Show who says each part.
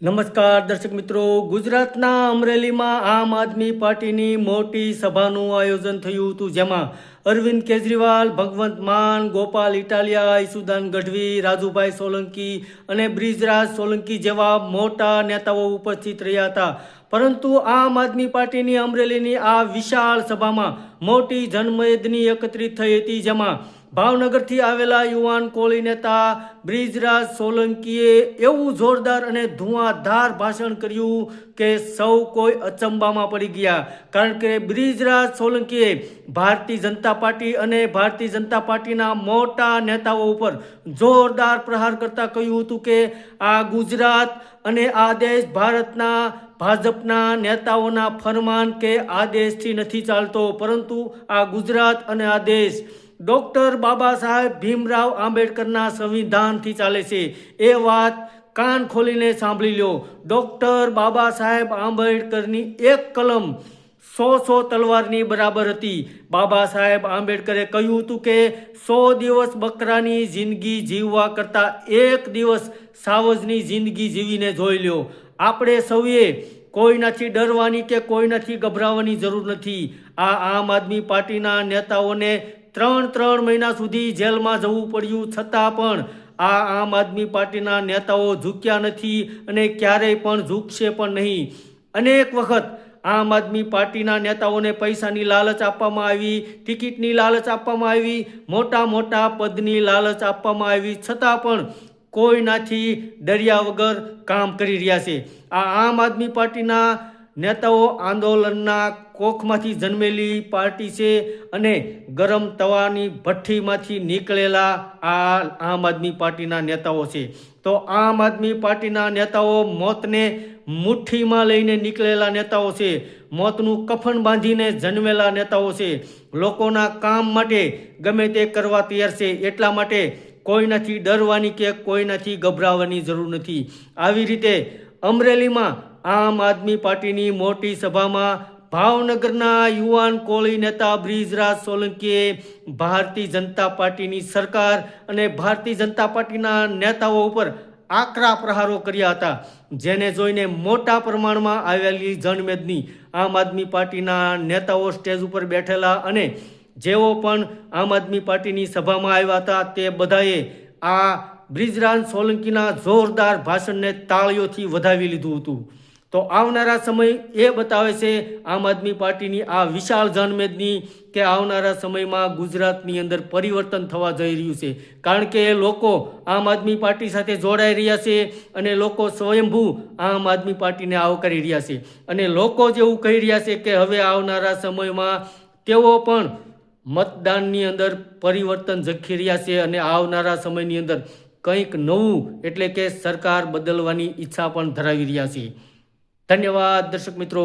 Speaker 1: નમસ્કાર દર્શક મિત્રો, ગુજરાતના અમરેલીમાં આમ આદમી પાર્ટીની મોટી સભાનું આયોજન થયું હતું, જેમાં અરવિંદ કેજરીવાલ, ભગવંત માન, ગોપાલ ઇટાલિયા, ઈસુદાન ગઢવી, રાજુભાઈ સોલંકી અને બ્રિજરાજ સોલંકી જેવા મોટા નેતાઓ ઉપસ્થિત રહ્યા હતા. પરંતુ આમ આદમી પાર્ટીની અમરેલીની આ વિશાળ સભામાં મોટી જનમેદની એકત્રિત થઈ હતી, જેમાં ભાવનગરથી આવેલા યુવાન કોળી નેતા બ્રિજરાજ સોલંકીએ એવું જોરદાર અને ધુઆંધાર ભાષણ કર્યું કે સૌ કોઈ અચંબામાં પડી ગયા. કારણ કે બ્રિજરાજ સોલંકીએ ભારતીય જનતા પાર્ટી અને ભારતીય જનતા પાર્ટીના મોટા નેતાઓ ઉપર જોરદાર પ્રહાર કરતા કહ્યું હતું કે આ ગુજરાત અને આ દેશ ભારતના ભાજપના નેતાઓના ફરમાન કે આદેશથી નથી ચાલતો, પરંતુ આ ગુજરાત અને આ દેશ ડૉક્ટર બાબા સાહેબ ભીમરાવ આંબેડકરના સંવિધાનથી ચાલે છે. એ વાત કાન ખોલીને સાંભળી લો. ડૉક્ટર બાબા સાહેબ આંબેડકરની એક કલમ 100 તલવારની બરાબર હતી. બાબા સાહેબ આંબેડકરે કહ્યું હતું કે 100 દિવસ બકરાની જિંદગી જીવવા કરતાં એક દિવસ સાવજની જિંદગી જીવીને જોઈ લો. આપણે સૌએ કોઈનાથી ડરવાની કે કોઈનાથી ગભરાવાની જરૂર નથી. આ આમ આદમી પાર્ટીના નેતાઓને 3 મહિના સુધી જેલમાં જવું પડ્યું, છતાં પણ આ આમ આદમી પાર્ટીના નેતાઓ ઝૂક્યા નથી અને ક્યારેય પણ ઝૂકશે પણ નહીં. અનેક વખત આમ આદમી પાર્ટીના નેતાઓને પૈસાની લાલચ આપવામાં આવી, ટિકિટની લાલચ આપવામાં આવી, મોટા પદની લાલચ આપવામાં આવી, છતાં પણ કોઈનાથી ડર્યા વગર કામ કરી રહ્યા છે. આ આમ આદમી પાર્ટીના નેતાઓ આંદોલનના કોખમાંથી જન્મેલી પાર્ટી છે અને ગરમ તવાની ભઠ્ઠીમાંથી નીકળેલા આ આમ આદમી પાર્ટીના નેતાઓ છે. તો આમ આદમી પાર્ટીના નેતાઓ મોતને મુઠ્ઠીમાં લઈને નીકળેલા નેતાઓ છે, મોતનું કફન બાંધીને જન્મેલા નેતાઓ છે, લોકોના કામ માટે ગમે તે કરવા તૈયાર છે. એટલા માટે કોઈનાથી ડરવાની કે કોઈનાથી ગભરાવાની જરૂર નથી. આવી રીતે અમરેલીમાં આમ આદમી પાર્ટીની મોટી સભામાં ભાવનગરના યુવાન કોળી નેતા બ્રિજરાજ સોલંકીએ ભારતીય જનતા પાર્ટીની સરકાર અને ભારતીય જનતા પાર્ટીના નેતાઓ ઉપર આકરા પ્રહારો કર્યા હતા, જેને જોઈને મોટા પ્રમાણમાં આવેલી જનમેદની આમ આદમી પાર્ટીના નેતાઓ સ્ટેજ ઉપર બેઠેલા અને જેઓ પણ આમ આદમી પાર્ટીની સભામાં આવ્યા હતા તે બધાએ આ બ્રિજરાજ સોલંકીના જોરદાર ભાષણને તાળીઓથી વધાવી લીધું હતું. તો આવનારા સમય એ બતાવે છે આમ આદમી પાર્ટીની આ વિશાળ જનમેદની કે આવનારા સમયમાં ગુજરાતની અંદર પરિવર્તન થવા જઈ રહ્યું છે. કારણ કે લોકો આમ આદમી પાર્ટી સાથે જોડાઈ રહ્યા છે અને લોકો સ્વયંભૂ આમ આદમી પાર્ટીને આવકારી રહ્યા છે અને લોકો જેવું કહી રહ્યા છે કે હવે આવનારા સમયમાં તેઓ પણ મતદાનની અંદર પરિવર્તન ઝખી રહ્યા છે અને આવનારા સમયની અંદર કંઈક નવું એટલે કે સરકાર બદલવાની ઈચ્છા પણ ધરાવી રહ્યા છે. ધન્યવાદ દર્શક મિત્રો.